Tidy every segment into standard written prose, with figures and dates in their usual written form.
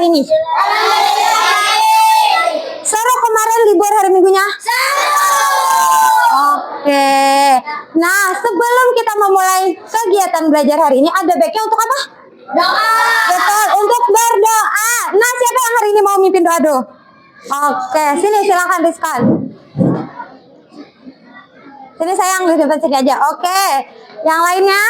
hari ini? Seru kemarin libur hari Minggunya? Oke. Nah, sebelum kita memulai kegiatan belajar hari ini, ada baiknya untuk apa? Doa. Betul, untuk berdoa. Nah, siapa yang hari ini mau mimpin doa dulu? Oke, sini silakan Rizkan. Sini sayang, di depan sini aja. Oke, yang lainnya?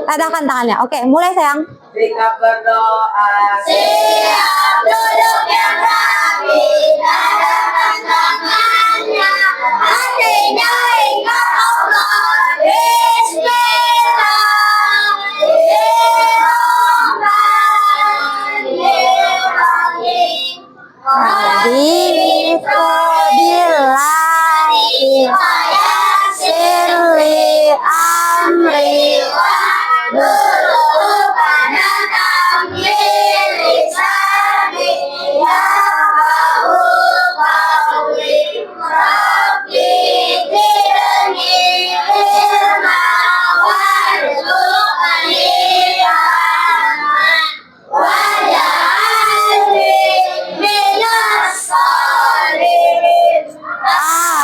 Tadakan tangannya. Oke, mulai sayang. Sikap berdoa. Siap duduk yang rapi, tadakan tangannya, hatinya ingat Allah. Bismillahirrahmanirrahim. Bismillahirrahmanirrahim. Sirli amri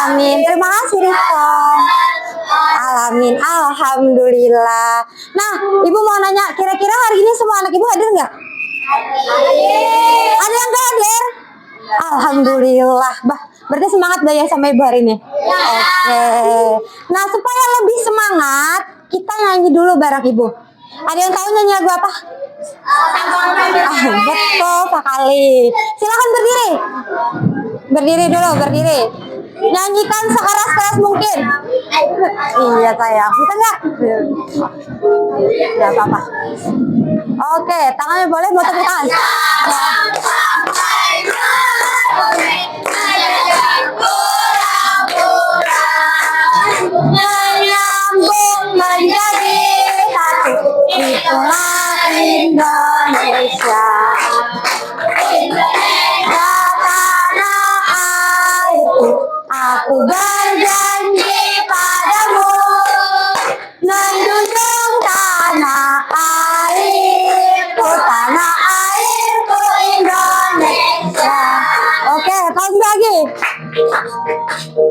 Amin. Terima kasih Rizka. Alamin. Alhamdulillah. Nah, Ibu mau nanya, kira-kira hari ini semua anak Ibu hadir nggak? Ada yang nggak hadir? Alhamdulillah. Berarti semangat belajar sama Ibu hari ini. Oke. Nah, supaya lebih semangat, kita nyanyi dulu bareng Ibu. Ada yang tahu nyanyi lagu apa? Betul sekali. Silakan berdiri. Berdiri dulu, berdiri. Nyanyikan sekeras-keras mungkin. Iya sayang, bisa nggak? Nggak apa-apa. Oke, tangannya boleh mau tepuk tangan. Menyambung menjadi satu, itulah Indonesia. Aku berjanji padamu, menjunjung tanah airku Indonesia. Oke, lagi lagi.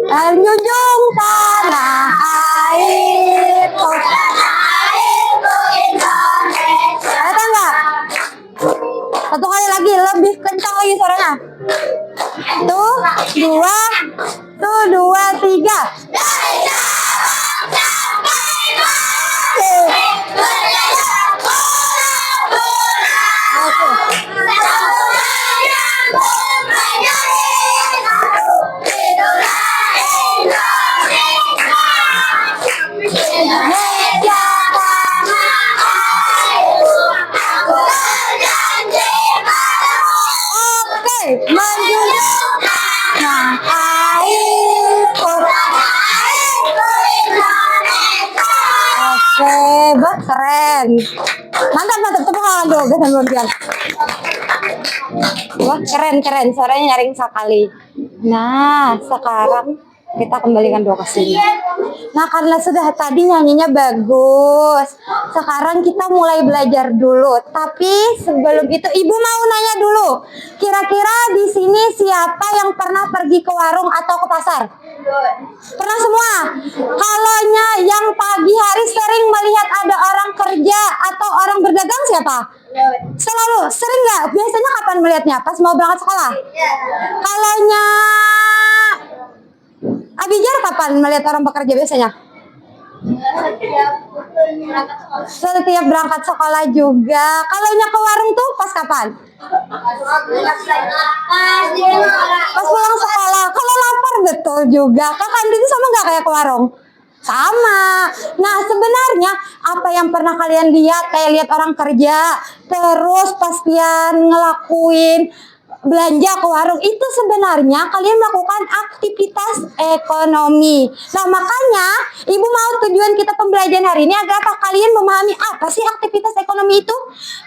Menjunjung tanah airku Indonesia. Ada nggak? Satu kali lagi, lebih kencang lagi suaranya. Tuh, dua, tiga. Hebat, keren. Mantap, tepuk tangan dulu, gantian. Wah, keren, suaranya nyaring sekali. Nah, sekarang kita kembalikan dulu ke sini. Nah, karena sudah tadi nyanyinya bagus, sekarang kita mulai belajar dulu. Tapi sebelum itu, Ibu mau nanya dulu. Kira-kira di sini siapa yang pernah pergi ke warung atau ke pasar? Pernah semua? Kalau yang pagi hari sering melihat ada orang kerja atau orang berdagang siapa? Selalu. Sering nggak? Biasanya kapan melihatnya? Pas mau berangkat sekolah? Kalau Abijar kapan melihat orang bekerja biasanya? Setiap berangkat sekolah juga. Kalau ke warung tuh pas kapan? Pas pulang sekolah. Kalau lapar betul juga. Ke kantin sama nggak kayak ke warung? Sama. Nah, sebenarnya apa yang pernah kalian lihat, kayak lihat orang kerja, terus pastian ngelakuin belanja ke warung, itu sebenarnya kalian melakukan aktivitas ekonomi. Nah, makanya Ibu mau tujuan kita pembelajaran hari ini agar apa? Kalian memahami apa sih aktivitas ekonomi itu.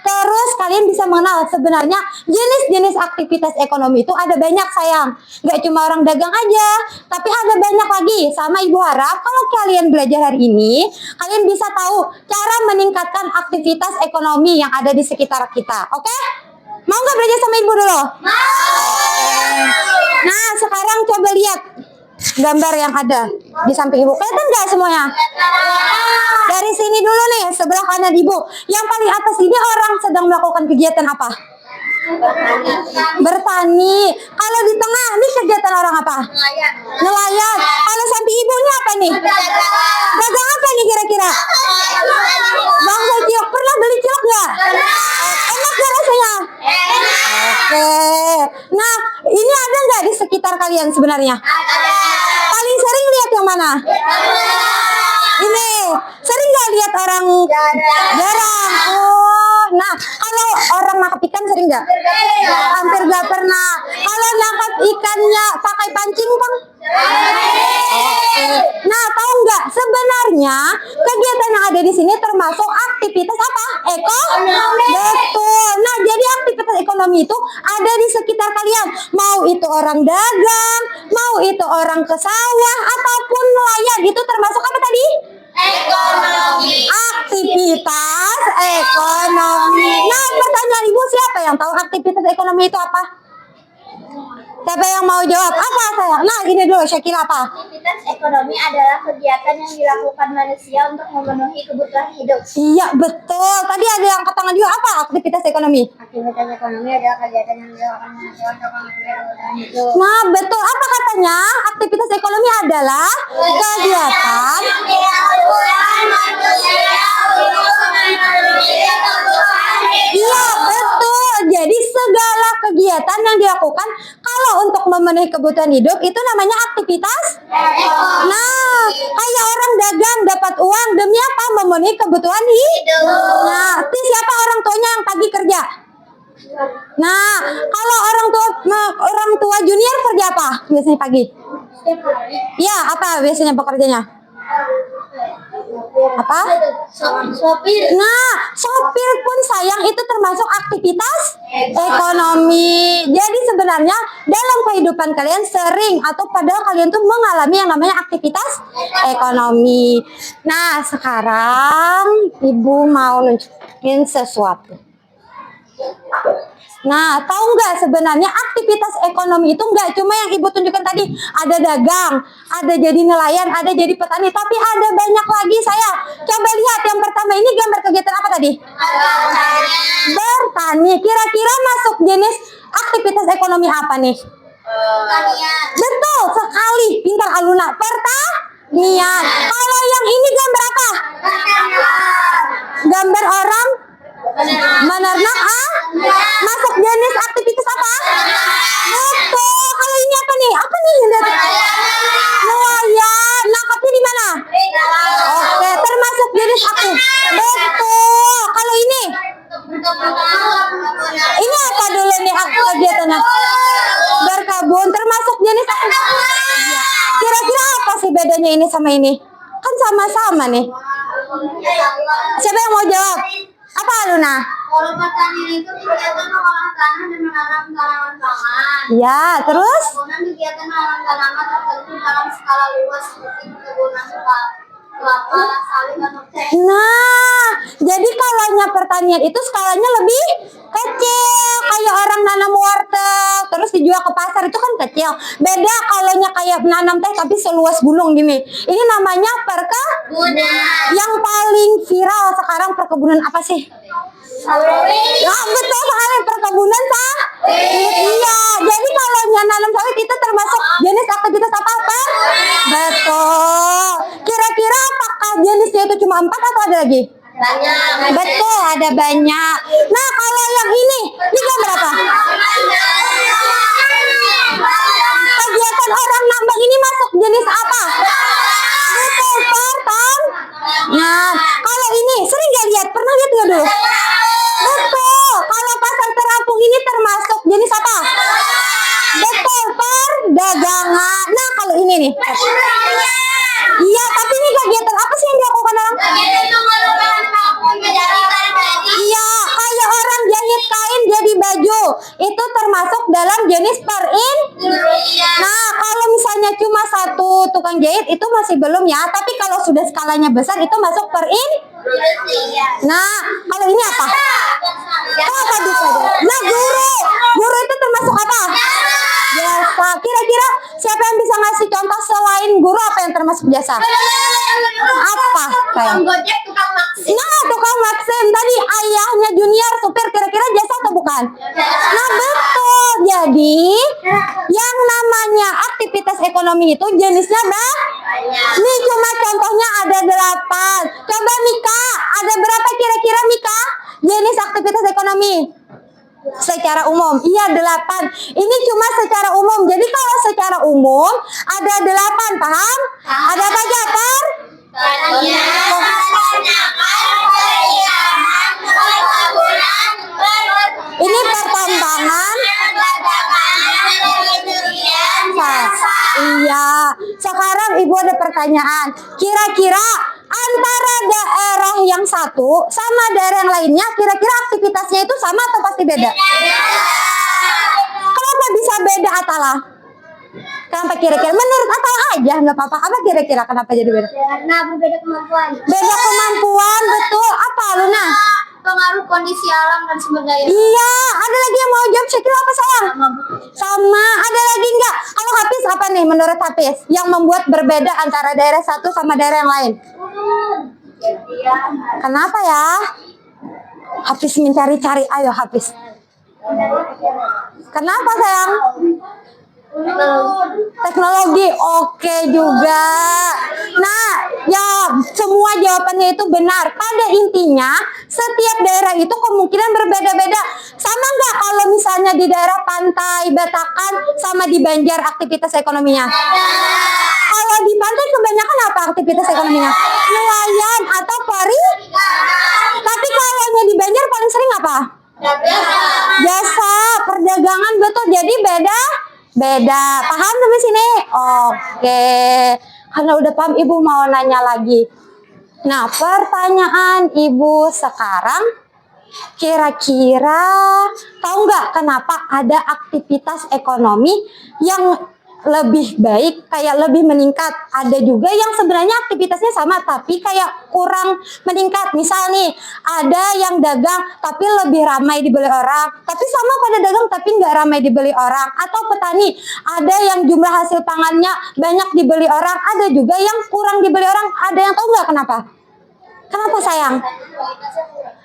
Terus kalian bisa mengenal sebenarnya jenis-jenis aktivitas ekonomi itu ada banyak sayang. Gak cuma orang dagang aja, tapi ada banyak lagi. Sama Ibu harap kalau kalian belajar hari ini, kalian bisa tahu cara meningkatkan aktivitas ekonomi yang ada di sekitar kita. Oke? Mau nggak belajar sama ibu dulu? Nah, sekarang coba lihat gambar yang ada di samping ibu. Kelihatan nggak semuanya? Dari sini dulu nih, sebelah kanan ibu. Yang paling atas ini orang sedang melakukan kegiatan apa? Bertani. Kalau di tengah, ini kegiatan orang apa? Nelayan. Kalau samping ibu ini apa nih? Dagang apa nih kira-kira? Bang cilok, pernah beli cilok nggak? Enak nggak rasanya? Oke. Nah, ini ada nggak di sekitar kalian sebenarnya? Paling sering lihat yang mana? Ini. Sering nggak lihat orang? Jarang. Oh, nah kalau orang nangkap ikan sering nggak? Hampir nggak pernah. Kalau nangkap ikannya pakai pancing, Bang? Oke. Nah, tahu nggak sebenarnya kegiatan yang ada di sini termasuk aktivitas apa? Ekonomi. Betul. Nah, jadi aktivitas ekonomi itu ada di sekitar kalian. Mau itu orang dagang, mau itu orang ke sawah ataupun nelayan, itu termasuk apa tadi? Ekonomi. Aktivitas ekonomi. Nah, pertanyaan ibu, siapa yang tahu aktivitas ekonomi itu apa? Siapa yang mau jawab? Apa saya? Nah, ini dulu, Syakira apa? Aktivitas ekonomi adalah kegiatan yang dilakukan manusia untuk memenuhi kebutuhan hidup. Iya, betul. Tadi ada yang angkat tangan juga. Apa aktivitas ekonomi? Aktivitas ekonomi adalah kegiatan yang dilakukan manusia untuk memenuhi kebutuhan hidup. Nah, betul. Apa katanya? Aktivitas ekonomi adalah kegiatan. Iya, betul. Jadi segala kegiatan yang dilakukan kalau untuk memenuhi kebutuhan hidup itu namanya aktivitas. Nah, kayak orang dagang dapat uang demi apa? Memenuhi kebutuhan hidup. Nah, itu siapa orang tuanya yang pagi kerja? Nah, kalau orang tua junior kerja apa biasanya pagi? Iya, apa biasanya pekerjanya? Apa? Sopir. Nah, sopir pun sayang itu termasuk aktivitas ekonomi. Jadi sebenarnya dalam kehidupan kalian sering atau padahal kalian tuh mengalami yang namanya aktivitas ekonomi. Nah, sekarang ibu mau nunjukin sesuatu. Nah, tahu nggak sebenarnya aktivitas ekonomi itu nggak cuma yang ibu tunjukkan tadi. Ada dagang, ada jadi nelayan, ada jadi petani, tapi ada banyak lagi saya. Coba lihat yang pertama ini gambar kegiatan apa tadi? Bertani. Kira-kira masuk jenis aktivitas ekonomi apa nih? Betul sekali, pintar Aluna. Pertanian. Kalau yang ini gambar apa? Gambar orang menernak masuk jenis aktivitas apa? Betul. Kalau ini apa nih? Apa nih? Nelayan. Nangkapnya di mana? Oke, termasuk jenis aktivitas. Betul. Kalau ini apa dulu nih kegiatannya? Berkebun. Termasuk jenis aktivitas. Kira-kira apa sih bedanya ini sama ini? Kan sama-sama nih. Siapa yang mau jawab? Apa Luna? Kalau pertanian itu kegiatan mengolah tanah dan menanam tanaman pangan. Ya, terus? Perkebunan kegiatan menanam tanaman tertentu dalam skala luas seperti perkebunan kelapa, sawit, atau teh. Nah, jadi kalanya pertanian itu skalanya lebih kecil. Kayak orang nanam warteg, terus dijual ke pasar itu kan kecil. Beda kalanya kayak menanam teh tapi seluas gunung gini. Ini namanya perkebunan. Yang paling viral sekarang perkebunan apa sih? Sawit. Ya betul sekali, perkebunan sawit. Iya, jadi kalau nanam sawit itu termasuk jenis aktivitas apa? Betul. Kira-kira apakah jenisnya itu cuma 4 atau ada lagi? Banyak. Betul, ada banyak. Nah, kalau yang ini gambar apa? Kegiatan orang nambang ini masuk jenis apa? Betul, pertanian. Kalau ini sering gak lihat? Pernah lihat nggak dulu? Betul. Kalau pasar terapung ini termasuk jenis apa? Betul, perdagangan. Nah, kalau ini nih. Iya, tapi ini kegiatan apa sih yang dilakukan orang? Iya, kayak orang jahit kain jadi baju. Itu termasuk dalam jenis Nah, kalau misalnya cuma satu tukang jahit itu masih belum ya. Tapi kalau sudah skalanya besar itu masuk Nah, kalau ini apa? Apa bisa? Nah, guru itu termasuk apa? Jasa. Kira-kira siapa yang bisa ngasih contoh selain guru apa yang termasuk jasa? Apa? Tukang gojek, tukang taksi. Nah, tukang Maxim tadi ayahnya Junior supir, kira-kira jasa atau bukan? Nah, betul. Jadi yang namanya aktivitas ekonomi itu jenisnya Nih cuma contohnya ada 8. Coba Mika, ada berapa kira-kira Mika jenis aktivitas ekonomi? Secara umum, iya 8. Ini cuma secara umum. Jadi kalau secara umum ada 8, paham? Ada apa aja, Kar? Ini pertambangan. Iya. Sekarang Ibu ada pertanyaan. Kira-kira antara daerah yang satu sama daerah yang lainnya, kira-kira aktivitasnya itu sama atau pasti beda? Kenapa bisa beda, Atala? Kenapa kira-kira? Menurut Atala aja, nggak apa-apa. Apa kira-kira kenapa jadi beda? Karena berbeda kemampuan. Beda kemampuan, betul. Apa, Luna? Pengaruh kondisi alam dan sumber daya. Iya, ada lagi yang mau jawab? Syakira apa sayang? Sama. Ada lagi nggak? Kalau Hafiz apa nih menurut Hafiz yang membuat berbeda antara daerah satu sama daerah yang lain? Kenapa ya? Hafiz mencari-cari. Ayo Hafiz. Kenapa sayang? Teknologi, oke juga. Nah, ya semua jawabannya itu benar. Pada intinya, setiap daerah itu kemungkinan berbeda-beda. Sama nggak kalau misalnya di daerah pantai, Batakan, sama di Banjar aktivitas ekonominya? Kalau di pantai kebanyakan apa aktivitas ekonominya? Nelayan atau Tapi kalau di Banjar paling sering apa? Jasa, perdagangan, betul. Jadi beda. Paham sampai sini? Oke. Karena udah paham, Ibu mau nanya lagi. Nah, pertanyaan Ibu sekarang, kira-kira tahu nggak kenapa ada aktivitas ekonomi yang lebih baik, kayak lebih meningkat? Ada juga yang sebenarnya aktivitasnya sama tapi kayak kurang meningkat. Misal nih, ada yang dagang tapi lebih ramai dibeli orang, tapi sama pada dagang tapi nggak ramai dibeli orang. Atau petani, ada yang jumlah hasil pangannya banyak dibeli orang, ada juga yang kurang dibeli orang. Ada yang tahu nggak kenapa? Kenapa sayang?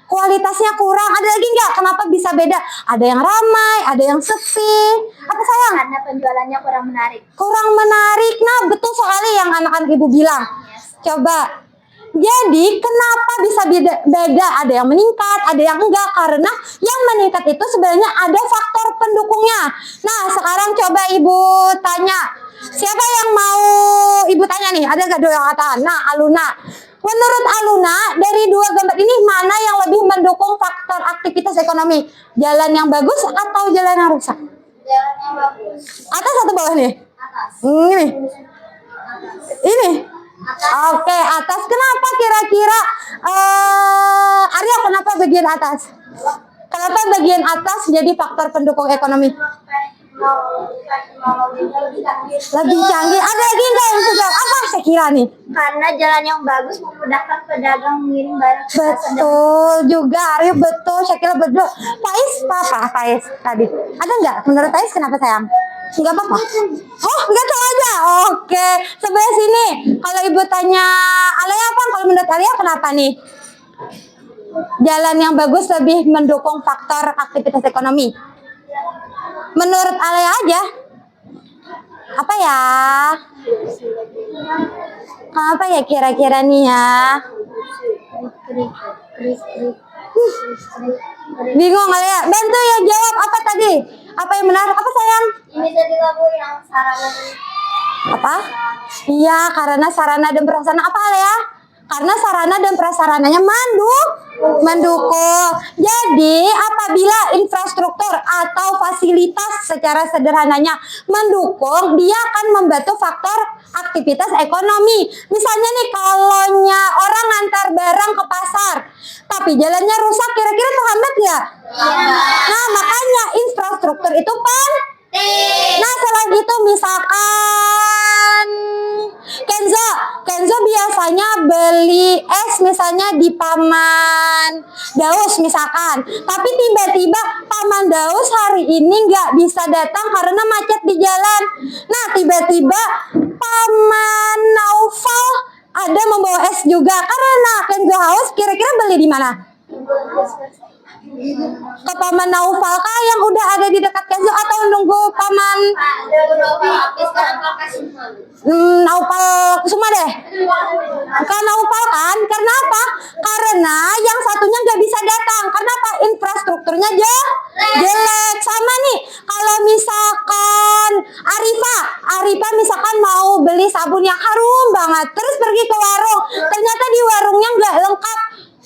Kualitasnya kurang. Ada lagi nggak? Kenapa bisa beda? Ada yang ramai, ada yang sepi. Apa sayang? Karena penjualannya kurang menarik. Kurang menarik. Nah, betul sekali yang anak-anak Ibu bilang. Coba. Jadi, kenapa bisa beda? Ada yang meningkat, ada yang enggak. Karena yang meningkat itu sebenarnya ada faktor pendukungnya. Nah, sekarang coba Ibu tanya. Siapa yang mau Ibu tanya nih? Ada nggak yang kata? Nah, Aluna. Menurut Aluna, dari dua gambar ini mana yang lebih mendukung faktor aktivitas ekonomi? Jalan yang bagus atau jalan yang rusak? Jalan yang bagus. Atas atau bawah nih? Atas. Ini? Oke, atas. Kenapa kira-kira? Arya, kenapa bagian atas? Kenapa bagian atas jadi faktor pendukung ekonomi? Lebih canggih. Ada lagi nggak yang sudah? Apa saya kira nih? Karena jalan yang bagus memudahkan pedagang mengirim barang. Betul juga, Arya, betul. Syakira betul. Faiz, apa Faiz tadi? Ada nggak? Menurut Faiz kenapa sayang? Nggak apa-apa. Oh, nggak tahu aja. Oke, sebelah sini. Kalau Ibu tanya Alia apa? Kalau menurut Alia kenapa nih? Jalan yang bagus lebih mendukung faktor aktivitas ekonomi. Menurut Alia aja. Apa ya? Apa ya kira-kira nih ya? Bingung Alia. Bantu ya jawab apa tadi? Apa yang benar? Apa sayang? Ini tadi lagu yang sarana. Apa? Iya, karena sarana dan prasarana apa Alia? Karena sarana dan prasarananya mendukung. Jadi apabila infrastruktur atau fasilitas secara sederhananya mendukung, dia akan membantu faktor aktivitas ekonomi. Misalnya nih, kalau orang antar barang ke pasar, tapi jalannya rusak, kira-kira terhambat nggak? Nah, makanya infrastruktur itu penting. Nah, selain itu misalkan Kenzo Kenzo biasanya beli es misalnya di Paman Daus misalkan, tapi tiba-tiba Paman Daus hari ini nggak bisa datang karena macet di jalan. Nah, tiba-tiba Paman Naufal ada membawa es juga karena Kenzo haus. Kira-kira beli di mana? Ke Paman Naufal kah yang udah ada di dekat Kenzo atau nunggu Paman Naufal Kusuma deh? Ke Naufal kan? Karena apa? Karena yang satunya nggak bisa datang. Karena apa? Infrastrukturnya jelek. Sama nih, kalau misalkan Arifa misalkan mau beli sabun yang harum banget, terus pergi ke warung, ternyata di warungnya nggak lengkap,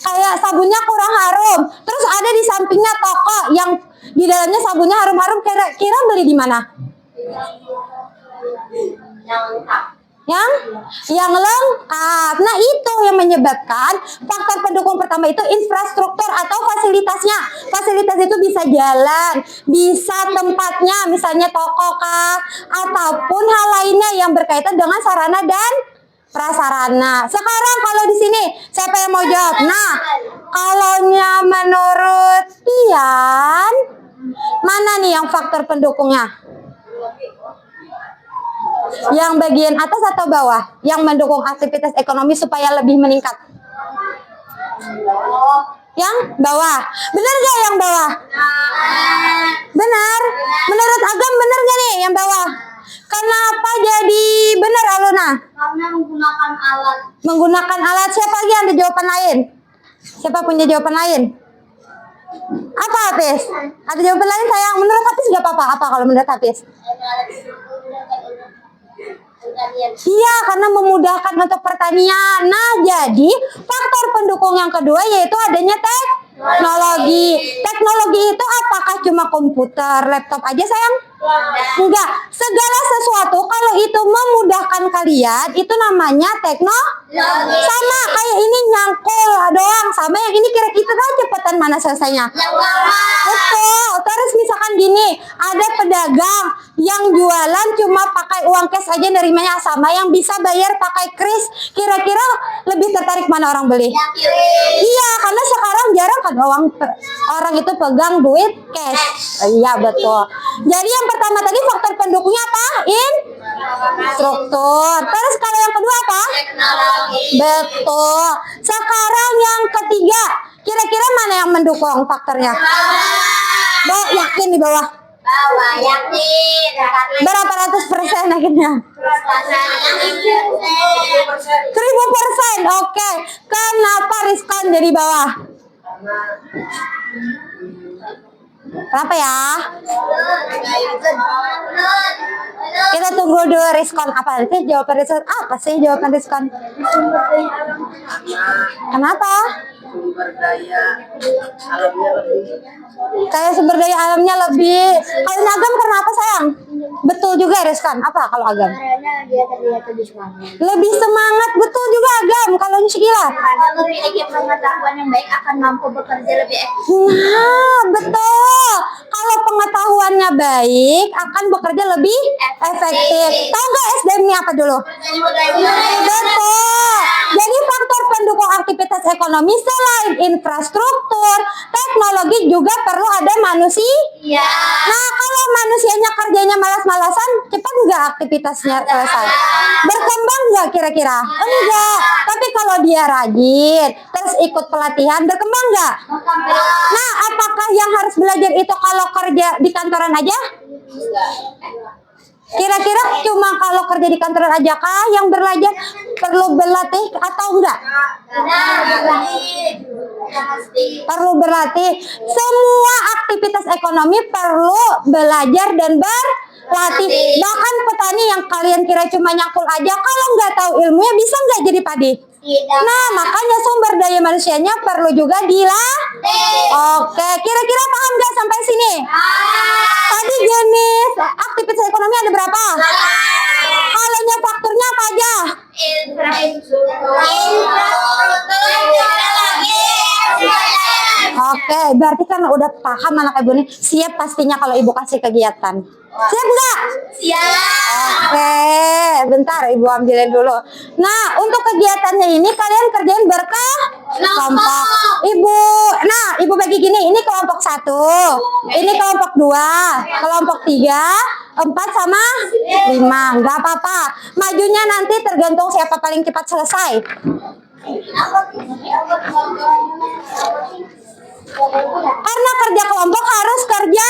kayak sabunnya kurang harum. Terus ada di sampingnya toko yang di dalamnya sabunnya harum-harum. Kira-kira beli di mana? Yang lengkap. Nah, itu yang menyebabkan faktor pendukung pertama itu infrastruktur atau fasilitasnya. Fasilitas itu bisa jalan, bisa tempatnya, misalnya toko kah, ataupun hal lainnya yang berkaitan dengan sarana dan prasarana. Sekarang kalau di sini siapa yang mau jawab? Nah, kalaunya menurut Tian, mana nih yang faktor pendukungnya? Yang bagian atas atau bawah yang mendukung aktivitas ekonomi supaya lebih meningkat? Yang bawah. Benar gak yang bawah? Benar. Menurut Agam benar gak nih yang bawah? Kenapa jadi benar, Aluna? Karena menggunakan alat. Menggunakan alat. Siapa lagi yang ada jawaban lain? Siapa punya jawaban lain? Apa, Hafiz? Ada jawaban lain sayang? Menurut Hafiz gak apa-apa. Apa kalau menurut Hafiz? Iya, karena memudahkan untuk pertanian. Nah, jadi faktor pendukung yang kedua yaitu adanya teknologi. Teknologi itu apakah cuma komputer, laptop aja sayang? Enggak. Segala sesuatu kalau itu memudahkan kalian, itu namanya teknologi. Sama kayak ini nyangkul doang. Sama yang ini kira-kira cepetan mana selesainya? Betul. Terus misalkan gini, ada pedagang yang jualan cuma pakai uang cash aja nerimanya, sama yang bisa bayar pakai kris. Kira-kira lebih tertarik mana orang beli? Iya, karena sekarang jarang kan orang itu pegang duit cash. Iya, betul. Jadi yang pertama tadi faktor pendukungnya apa? Struktur. Terus kalau yang kedua apa? Betul. Sekarang yang ketiga, kira-kira mana yang mendukung faktornya? Yakin di bawah? Bawah, yakin. Berapa ratus persen akhirnya? 1000%. Oke. Kenapa Rizkon jadi bawah? Kenapa ya? Kita tunggu dulu Rizkon. Apa sih jawaban Rizkon? Apa sih jawaban Rizkon? Kenapa? Sumber daya alamnya lebih. Kayak sumber daya alamnya lebih. Kalau Agam karena apa sayang? Betul juga Rizkan. Apa kalau Agam? Karena dia terlihat lebih semangat. Lebih semangat. Betul juga Agam. Kalau Syikila? Karena memiliki pengetahuan yang baik akan mampu bekerja lebih efektif. Nah, betul. Kalau pengetahuannya baik akan bekerja lebih efektif. Tahu nggak SDM-nya apa dulu? Betul. Jadi faktor pendukung aktivitas ekonomi selain infrastruktur, teknologi juga perlu ada manusia. Nah, kalau manusianya kerjanya malas-malasan, cepat nggak aktivitasnya selesai? Berkembang nggak kira-kira? Enggak. Tapi kalau dia rajin, terus ikut pelatihan, berkembang nggak? Nah, apakah yang harus belajar itu kalau kerja di kantoran aja? Kira-kira cuma kalau kerja di kantoran aja kah yang belajar, perlu berlatih atau enggak? Perlu berlatih. Semua aktivitas ekonomi perlu belajar dan berlatih. Bahkan petani yang kalian kira cuma nyakul aja, kalau nggak tahu ilmunya bisa nggak jadi padi? Nah, makanya sumber daya manusianya perlu juga dilatih. Oke, kira-kira paham nggak sampai sini? Tadi jenis aktivitas ekonomi ada berapa? Kalaunya faktornya apa aja? Oke, berarti kan udah paham anak ibu nih. Siap pastinya kalau ibu kasih kegiatan. Siap nggak? Siap. Oke, bentar ibu ambilin dulu. Nah, untuk kegiatannya ini kalian kerjain berkelompok. Ibu bagi gini, ini kelompok 1, ini kelompok 2, kelompok 3, 4 sama 5. Nggak apa-apa. Majunya nanti tergantung siapa paling cepat selesai. Karena kerja kelompok harus kerja.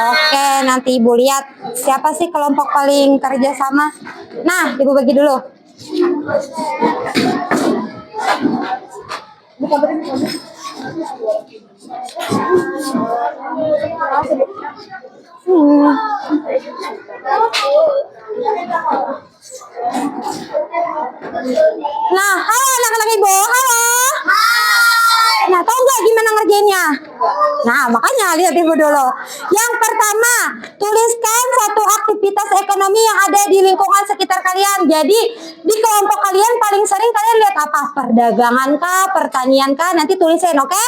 Oke, nanti ibu lihat siapa sih kelompok paling kerja sama. Nah, ibu bagi dulu. Nah, halo anak-anak ibu, halo. Nah, tahu nggak gimana ngerjainnya? Nah, makanya lihat ibu dulu. Yang pertama, tuliskan satu aktivitas ekonomi yang ada di lingkungan sekitar kalian. Jadi, di kelompok kalian paling sering kalian lihat apa? Perdagangan kah, pertanian kah? Nanti tulisin, oke?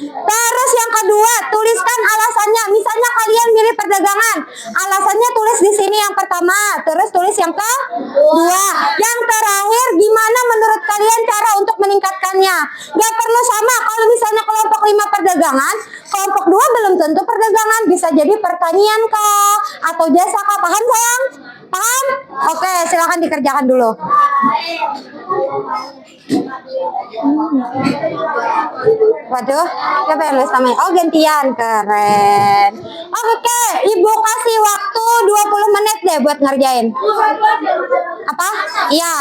Terus yang kedua, tuliskan alasannya. Misalnya kalian milih perdagangan, alasannya tulis di sini yang pertama. Terus tulis yang kedua. Yang terakhir, gimana menurut kalian cara untuk meningkatkannya? Gak perlu sama. Kalau misalnya kelompok 5 perdagangan, kelompok 2 belum tentu perdagangan. Bisa jadi pertanian kah? Atau jasa kah? Paham sayang? Paham? Oke, silakan dikerjakan dulu. Waduh, siapa yang nulis namanya? Oh, gantian. Keren. Oke, ibu kasih waktu 20 menit deh buat ngerjain. Apa? Iya.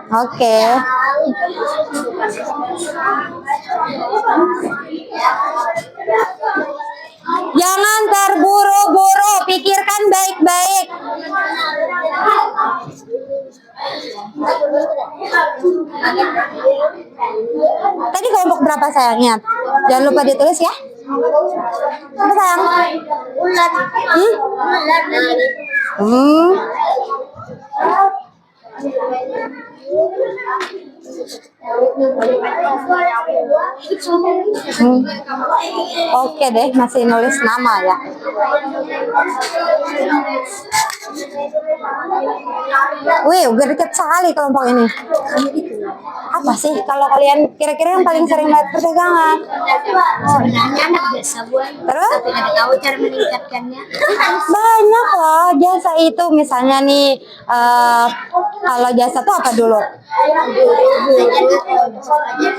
Oke. Jangan terburu-buru, pikirkan baik-baik. Tadi kelompok berapa sayang? Ingat. Jangan lupa ditulis ya. Apa sayang? Oke deh, masih nulis nama ya. Wih, gercep sekali kelompok ini. Apa sih kalau kalian kira-kira yang paling sering lihat perdagangan? Sebenarnya anak biasa buat. Terus? Tapi nggak tahu cara meningkatkannya. Banyak loh jasa itu, misalnya nih kalau jasa tuh apa dulu?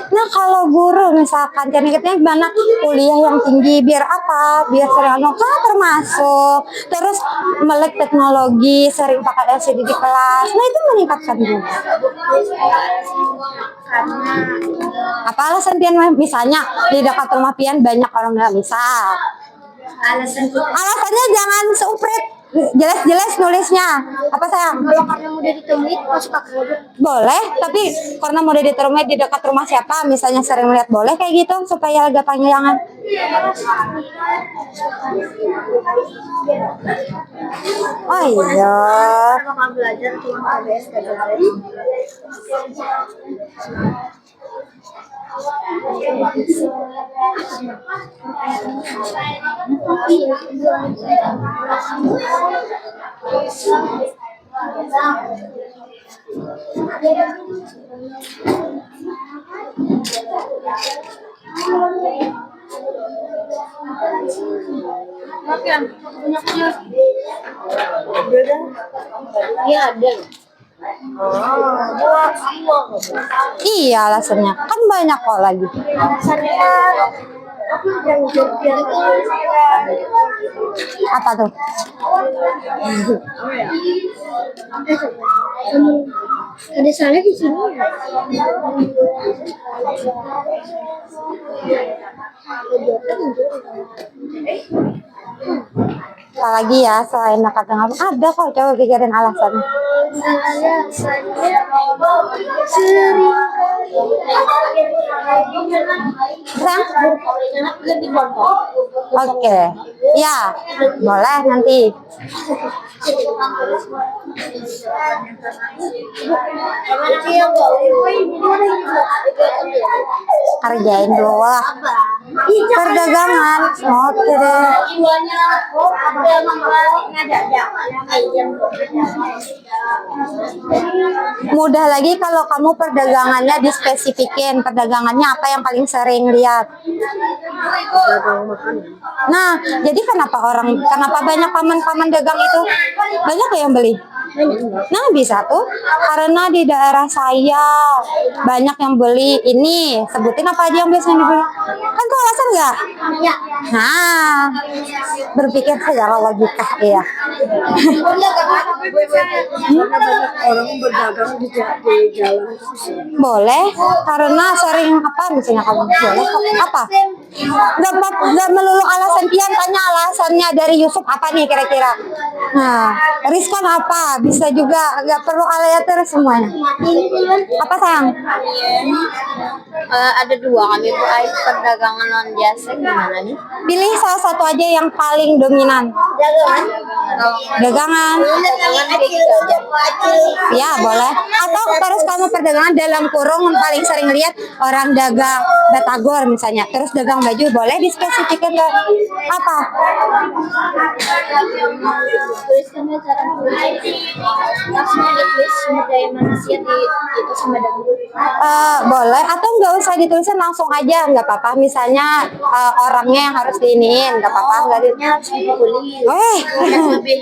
Nah, kalau guru misalkan tekniknya gimana? Kuliah yang tinggi biar apa? Biar sering termasuk. Terus melek teknologi, sering pakai LCD di kelas. Nah, itu meningkatkan juga. Apa alasan Pian? Misalnya di dekat rumah Pian banyak orang nggak misal. Alasannya jangan seumpret, jelas-jelas nulisnya. Apa sayang? Kalau karena mudah ditemui masuk akal. Boleh, tapi karena mudah diterima di dekat rumah siapa, misalnya sering melihat, boleh kayak gitu supaya agak panjangan. Oh iya. Bakal belajar cuma KBS dan Iya ada. Iya alasannya, kan banyak kok lagi. Apa tuh? Ada salah di sini. Apalagi ya selain dekat dengan ada kok, coba pikirin alasannya. Oke. Iya, boleh nanti. Kerjain dulu lah. Perdagangan. Oke deh. Mudah lagi kalau kamu perdagangannya dispesifikin. Perdagangannya apa yang paling sering lihat. Nah, jadi kenapa banyak paman-paman dagang itu? Banyak yang beli? Nah, bisa tuh. Karena di daerah saya banyak yang beli ini. Sebutin apa aja yang biasanya dibeli. Kan tuh alasan nggak? Nah, berpikir secara logika, iya. Orang berdagang di jalan. Boleh, karena sering apa misalnya kamu boleh apa? Gak melulu alasan Pian, tanya alasannya dari Yusuf apa nih kira-kira. Nah, Rizkan apa? Bisa juga, gak perlu alater semuanya. Apa sayang? Ada dua kami Bu Ais, perdagangan non jasa gimana nih? Pilih salah satu aja yang paling dominan. Dagangan. Ya boleh. Atau terus kamu perdagangan dalam kurung paling sering lihat orang dagang batagor misalnya. Terus dagang baju boleh dispesifikkan ke apa? Tuliskannya cara langsung ditulis sumber daya manusia di itu sama dahulu. Boleh atau nggak usah ditulisin langsung aja nggak apa-apa. Misalnya orangnya yang harus diiniin nggak apa-apa nggak di. Harus dikulis. Lebih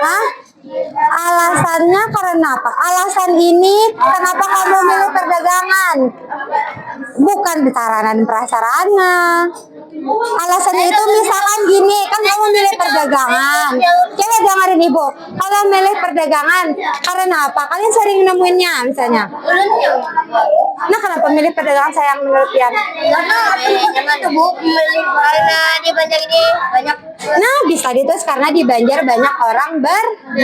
Hah? Alasannya karena apa? Alasan ini kenapa kamu milih perdagangan? Bukan di sarana dan prasarana. Alasannya itu misalkan gini, kan kamu milih perdagangan. Coba dengerin ibu. Kalau milih perdagangan karena apa? Kalian sering nemuinnya misalnya. Nah, kenapa milih perdagangan sayang menurut Pian? karena di Banjar ini banyak. Nah, bisa ditulis karena di Banjar banyak orang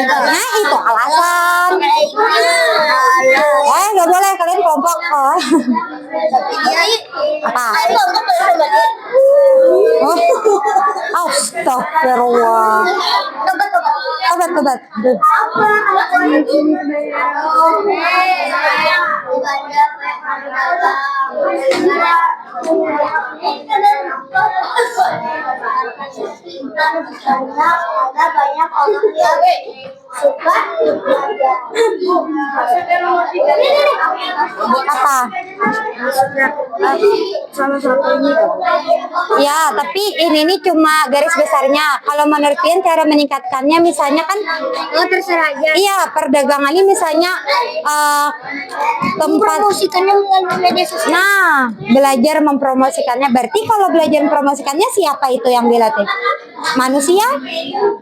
Nah, itu alasan. Nggak boleh kalian kelompok. Oh. Apa? Oh. Astagfirullah. Tobat. Ada banyak orang yang suka Apa? Salah satunya. Ya, tapi ini cuma garis besarnya. Kalau menurut Pian cara meningkatkannya misalnya kan terserah aja. iya, perdagangan ini misalnya tempat Promosikannya melalui media sosial. Nah, belajar mempromosikannya. Berarti kalau belajar mempromosikannya siapa itu yang dilatih? Manusia?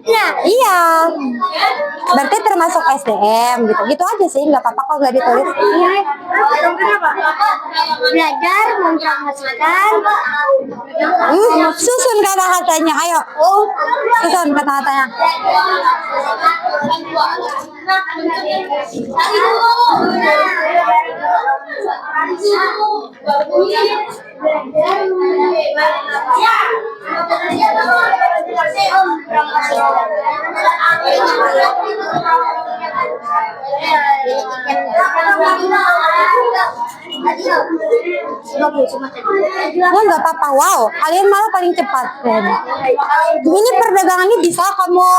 Nah, Iya. Berarti termasuk SDM gitu. Gitu aja sih, nggak apa-apa kok nggak ditulis. belajar mempromosikan. Susun kata-katanya, ayo. Susun kata-katanya. Nah, nggak apa-apa. Wow, kalian malah paling cepat. Ini perdagangannya bisa kamu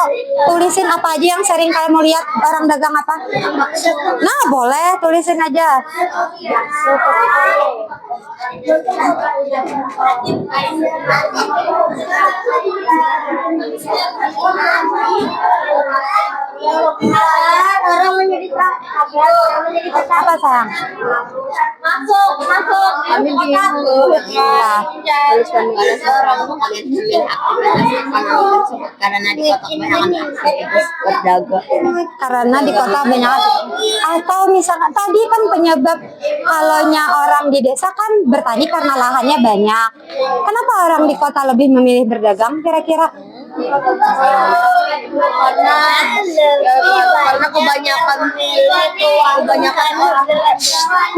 tulisin apa aja yang sering kamu lihat orang dagang apa? Nah, boleh tulisin aja. Orang menjadi Apa sayang? masuk. Kami bingung terus kami ada seorang kalian pilih aktivitas pengawasan karena di kota kebanyakan aktivitas berdagang. Karena di kota banyak, atau misalkan tadi kan penyebab kalaunya orang di desa kan bertani karena lahannya banyak. Kenapa orang di kota lebih memilih berdagang kira-kira? Karena kebanyakan orang.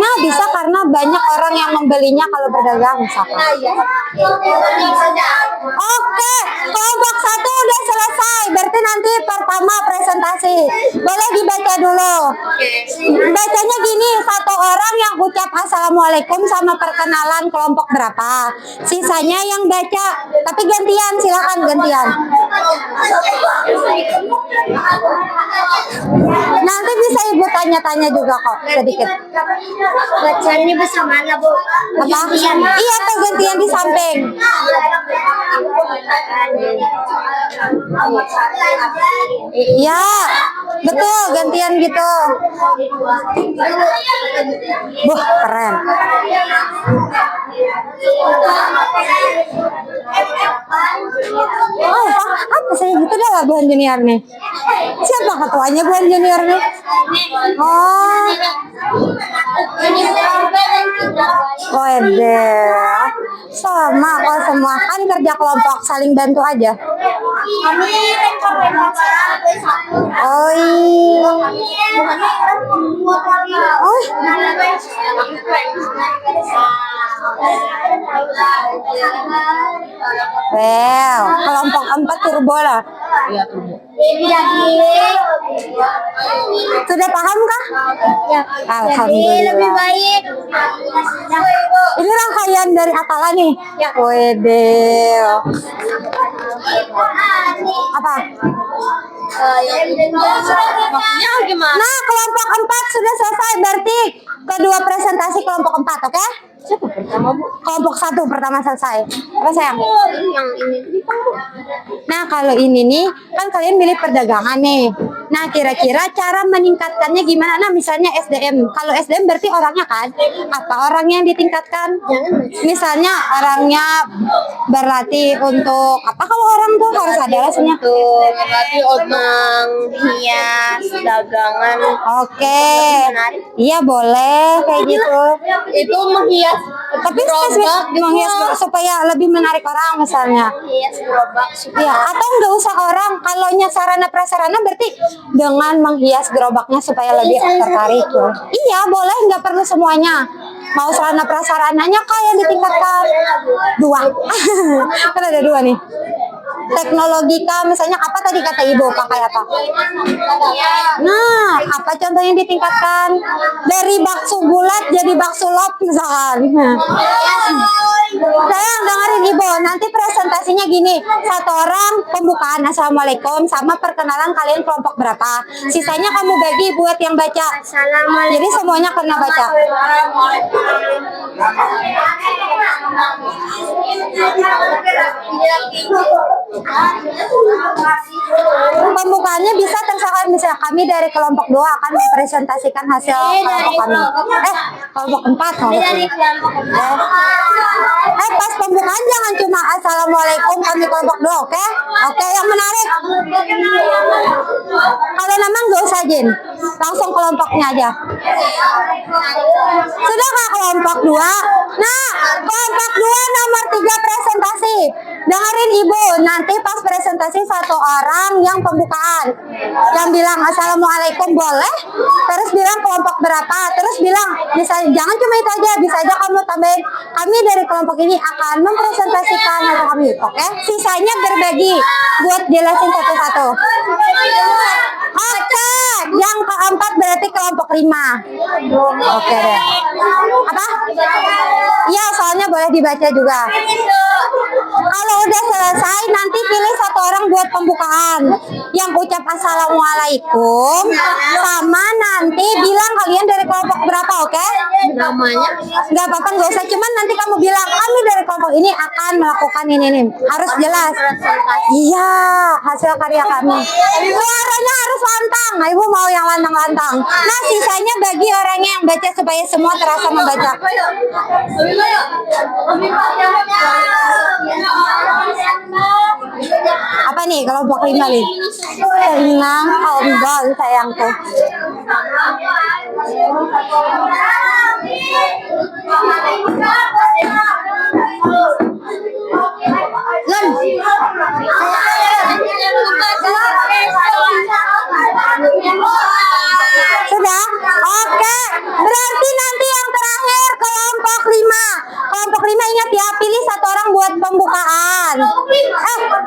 Nah, bisa karena banyak orang yang membelinya kalau berdagang misalkan. Oke, kelompok 1 udah selesai. Berarti nanti pertama presentasi. Boleh dibaca dulu. Bacanya gini, satu orang yang ucap assalamualaikum sama perkenalan kelompok berapa. Sisanya yang baca. Tapi gantian, silakan gantian. Nanti bisa ibu tanya-tanya juga kok sedikit. Bacanya bersamaan Bu. Apa? Iya, tuh gantian di samping. Iya, betul, gantian gitu. Wah, keren. Oh, apa sih? Itu adalah Buan Junior nih. Siapa ketuanya Buan Junior nih? Oh, wede. Sama kok semua kan kerja kelompok saling bantu aja. Oh iya. Oh. Well, kelompok 4 turbo lah. Iya, turbo. Sudah paham kah? Ya. Alhamdulillah. Lebih baik. Ini rangkaian dari Atala nih. Ya. Wede. Apa? Maksudnya gimana? Nah, kelompok 4 sudah selesai. Berarti kedua presentasi kelompok 4, oke? Siapa pertama Bu? Kelompok 1 pertama selesai. Apa sayang? Yang ini kan Bu. Nah, kalau ini nih, kan kalian milih perdagangan nih. Nah, kira-kira cara meningkatkannya gimana? Nah, misalnya SDM. Kalau SDM berarti orangnya kan? Apa orangnya yang ditingkatkan? Misalnya orangnya berlatih untuk apa kalau orang tuh harus ada alasannya? Berarti untuk hias dagangan. Oke. Iya, boleh kayak gitu. Itu menghias. Tapi spesifik menghias supaya lebih menarik orang misalnya. Hias gerobak. Ya, atau nggak usah orang. Kalau sarana prasarana berarti dengan menghias gerobaknya supaya lebih tertarik. Iya, boleh, nggak perlu semuanya. Mau sarana prasarananya kayak ditingkatkan 2. Kan ada 2 nih. Teknologika misalnya apa tadi kata ibu pakai apa? Nah, apa contohnya ditingkatkan? Dari bakso bulat jadi bakso lop misalkan. Sayang dengerin ibu, nanti presentasinya gini, satu orang pembukaan assalamualaikum sama perkenalan kalian kelompok berapa, sisanya kamu bagi buat yang baca. Jadi semuanya kena baca. Pembukaannya bisa terserah, misalnya kami dari kelompok 2 akan mempresentasikan hasil kelompok kami. Kelompok 4 pas pembukaan jangan cuma assalamualaikum kami kelompok 2, oke? Oke, yang menarik. Kalau memang gak usah Jin, langsung kelompoknya aja. Sudah kak kelompok 2? Nah, kelompok 2 nomor 3 presentasi. Dengerin ibu, nanti pas presentasi satu orang yang pembukaan, yang bilang assalamualaikum boleh, terus bilang kelompok berapa, terus bilang bisa, jangan cuma itu aja, bisa aja kamu tambahin kami dari kelompok ini akan mempresentasikan atau kami, oke? Sisanya berbagi buat jelasin satu-satu. Oke, yang keempat berarti kelompok 5. Oke deh. Apa? Iya, soalnya boleh dibaca juga. Kalau udah selesai, nanti pilih satu orang buat pembukaan yang ucap assalamualaikum, sama nanti bilang kalian dari kelompok berapa, oke? Namanya? Gak apa-apa, gak usah, cuman nanti kamu bilang kami dari kelompok ini akan melakukan ini, harus jelas. Iya, hasil karya kami. Suaranya harus lantang. Nah, ibu mau yang lantang-lantang. Nah, sisanya bagi orangnya yang baca supaya semua terasa membaca. Apa nih kelompok 5 nih? Tenang, ombal sayangku. Lon. Sudah? Oke. Berarti nanti yang terakhir kelompok 5. Kelompok 5 ingat ya, pilih satu orang buat pembukaan.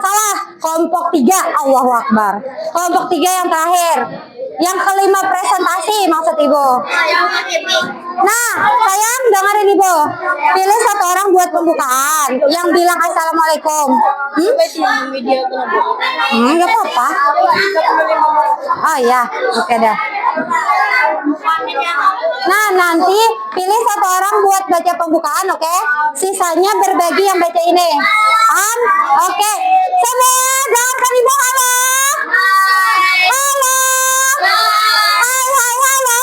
Salah. Kelompok 3. Allahu Akbar. Kelompok 3 yang terakhir. Yang kelima presentasi maksud ibu. Nah, sayang dengerin ibu. Pilih satu orang buat pembukaan. Yang bilang assalamualaikum. Gak apa-apa. Oh iya, oke dah. Nah, nanti pilih satu orang buat baca pembukaan, oke? Sisanya berbagi yang baca ini. Oke. Semua dengarkan ibu. Halo. Halo. Halo.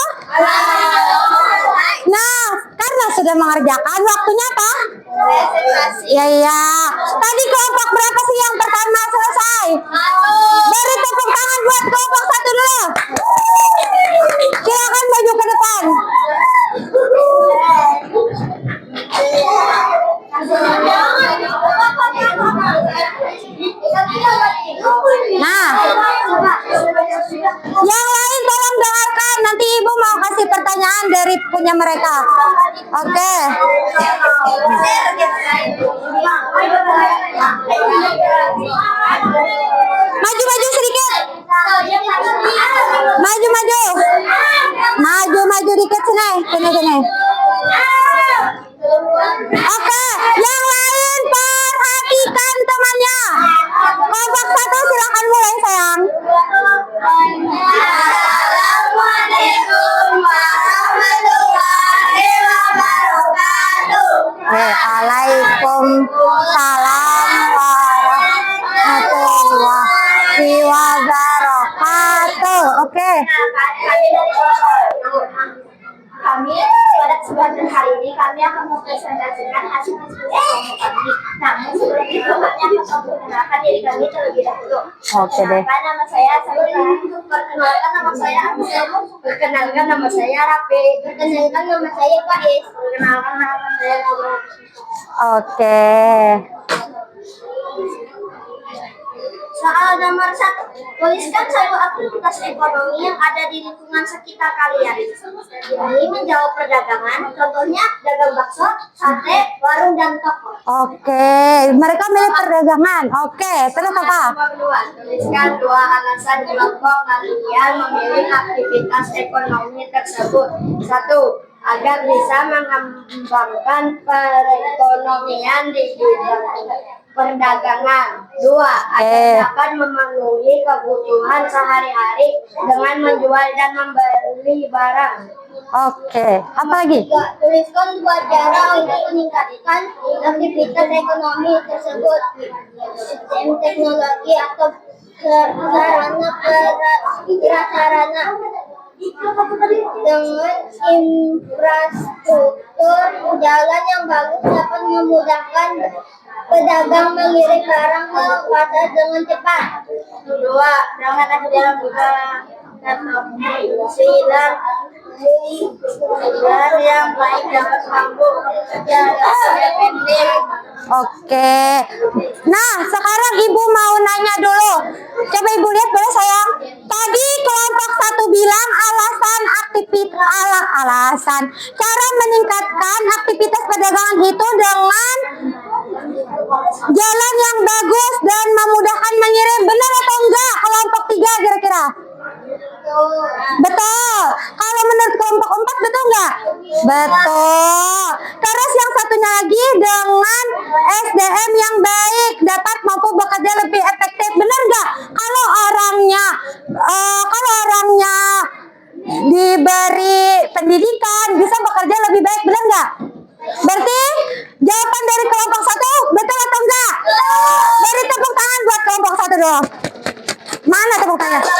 Nah, karena sudah mengerjakan, waktunya apa? Iya. Tadi kelompok berapa sih yang pertama selesai? Beri tepuk tangan buat kelompok 1 dulu. Silakan maju ke depan. Nah, yang lain tolong dengarkan. Nanti ibu mau kasih pertanyaan dari punya mereka. Oke. Maju sedikit. Maju dikit sini. Oke, yang lain perhatikan temannya. Kelompok 1 silakan mulai sayang. Assalamualaikum warahmatullahi wabarakatuh. Waalaikumsalam warahmatullahi wabarakatuh. Oke. Kami pada kesempatan hari ini kami akan mempresentasikan hasil diskusi kelompok kami. Namun sebelum itu kami akan memperkenalkan diri kami terlebih dahulu. Oke deh. Nama saya Sabila. Perkenalkan nama saya Abdul. Perkenalkan nama saya Rafi. Perkenalkan nama saya Faiz. Perkenalkan nama saya Nurul. Oke. Soal nomor 1, tuliskan satu aktivitas ekonomi yang ada di lingkungan sekitar kalian. Ini menjawab perdagangan, contohnya dagang bakso, sate, warung, dan toko. Oke, mereka milih perdagangan. Oke, terus apa? Nomor 2, tuliskan 2 alasan kelompok kalian memilih aktivitas ekonomi tersebut. 1, agar bisa mengembangkan perekonomian di bidang perdagangan. 2, agar dapat memenuhi kebutuhan sehari-hari dengan menjual dan membeli barang. Oke, apa lagi? 3, tuliskan 2 cara untuk meningkatkan aktivitas ekonomi tersebut. Sistem teknologi atau prasarana dengan infrastruktur jalan yang bagus dapat memudahkan pedagang mengirim barang ke pasar dengan cepat. 2, jangan dalam silang yang baik dapat sambung Oke. Nah, sekarang ibu mau nanya dulu. Coba ibu lihat boleh sayang. Tadi kelompok 1 bilang alasan cara meningkatkan aktivitas perdagangan itu dengan jalan yang bagus dan memudahkan mengirim. Benar atau enggak kelompok 3 kira-kira? Betul. Kalau menurut kelompok 4 betul nggak? Betul. Terus yang satunya lagi dengan SDM yang baik dapat mampu bekerja lebih efektif. Benar nggak? Kalau orangnya diberi pendidikan bisa bekerja lebih baik. Benar nggak? Berarti jawaban dari kelompok 1 betul atau enggak? Beri tepuk tangan buat kelompok 1 dulu. Mana tepuk tangannya?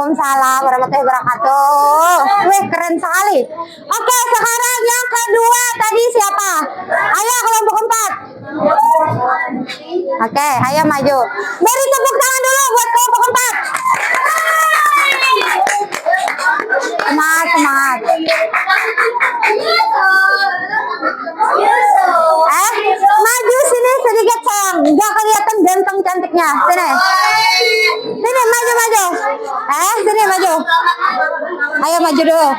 Waalaikumsalam warahmatullahi wabarakatuh. Wih, keren sekali. Oke, sekarang yang kedua tadi siapa? Ayo kelompok 4. Oke, ayo maju. Beri tepuk tangan dulu buat kelompok 4. Semangat, semangat. Maju sini sedikit sayang. Gak kelihatan ganteng cantiknya. Sini. Sini, maju, maju. Sini, maju. Ayo maju dulu.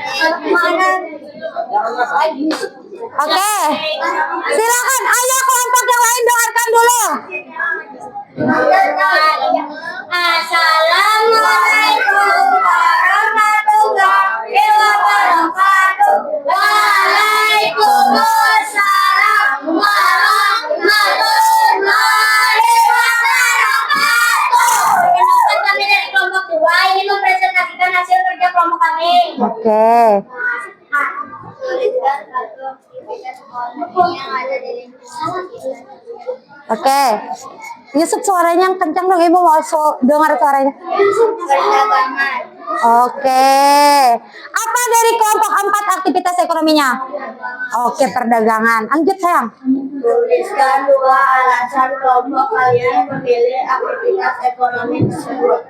Oke. Silakan. Ayo kelompok yang lain dengarkan dulu. Assalamualaikum warahmatullahi wabarakatuh. Waalaikumsalam warahmatullahi wabarakatuh. Perkenalkan, kami dari kelompok 2 ingin mempresentasikan hasil kerja kelompok kami. Oke. Oke. Yusuf suaranya yang kencang dong, Ibu mau dengar suaranya. Perdagangan. Oke. Apa dari kelompok 4 aktivitas ekonominya? Oke, perdagangan. Lanjut sayang. Tuliskan 2 alasan kelompok kalian memilih aktivitas ekonomi tersebut.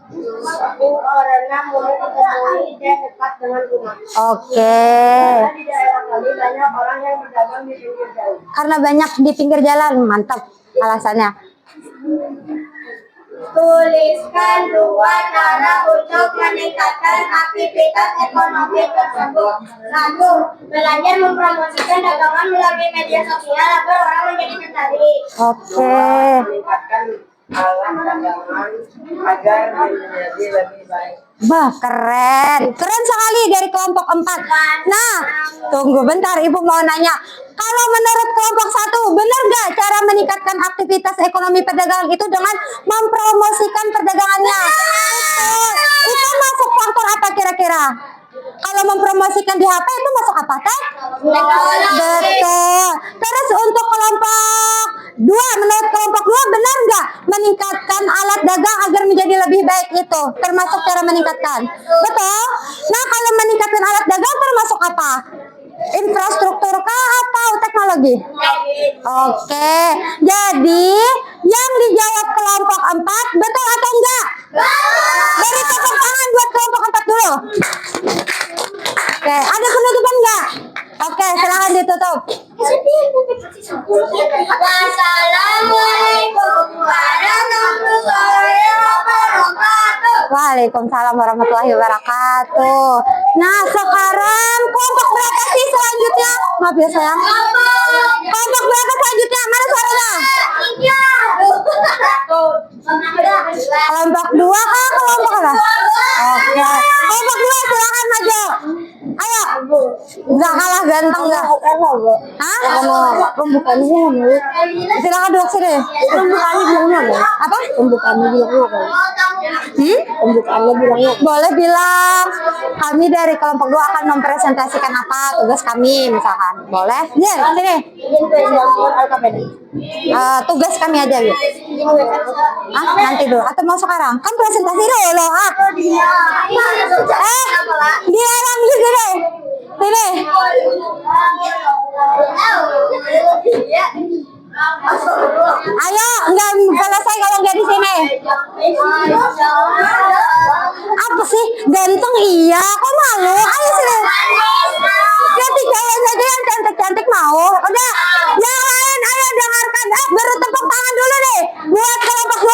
1. Karena mudah ditemui dan dekat dengan rumah. Oke. Karena di daerah kami banyak orang yang berdagang di pinggir jalan. Karena banyak di pinggir jalan, mantap alasannya. Tuliskan 2 cara untuk meningkatkan aktivitas ekonomi tersebut. 1. Belajar mempromosikan dagangan melalui media sosial agar orang menjadi tertarik. Oke. Meningkatkan alat dagangan agar menjadi lebih baik. Bah, keren. Keren sekali dari kelompok 4. Nah, tunggu bentar, Ibu mau nanya. Kalau menurut kelompok 1, benar nggak cara meningkatkan aktivitas ekonomi perdagangan itu dengan mempromosikan perdagangannya? Itu masuk faktor apa kira-kira? Kalau mempromosikan di HP itu masuk apa, Teh? Betul. Terus untuk kelompok 2, menurut kelompok 2 benar nggak meningkatkan alat dagang agar menjadi lebih baik itu? Termasuk cara meningkatkan. Betul. Nah, kalau meningkatkan alat dagang termasuk apa? Infrastruktur kah atau teknologi? Oke. Jadi, yang dijawab kelompok 4 betul atau enggak? Beri tepuk tangan buat kelompok 4 dulu. Oke, ada penutupan enggak? Oke, silakan ditutup. Wassalamualaikum warahmatullahi wabarakatuh. Waalaikumsalam warahmatullahi wabarakatuh. Nah, sekarang kelompok berapa sih selanjutnya? Maaf ya sayang. Kelompok berapa selanjutnya? Mana suaranya? Kelompok 2 kah? Kelompok apa? Oke. Kelompok 2 silakan maju. Ayo. Enggak kalah ganteng enggak? Hah? Pembukaannya Silakan duduk sini. Pembukaannya bilangnya apa? Apa? Pembukaannya bilangnya apa? Pembukaannya bilangnya apa? Boleh bilang kami dari kelompok 2 akan mempresentasikan apa tugas kami misalkan. Boleh? Ya, sini. Tugas kami aja gitu. Nanti dulu atau mau sekarang? Kan presentasi dulu. Dilarang gitu deh. Sini. Ayo, enggak selesai kalau enggak di sini. Apa sih? Ganteng iya, kok malu? Ayo sini. Jadi jalan aja yang cantik-cantik mau. Udah, yang lain ayo dengarkan. Baru tepuk tangan dulu deh buat kelompok 2.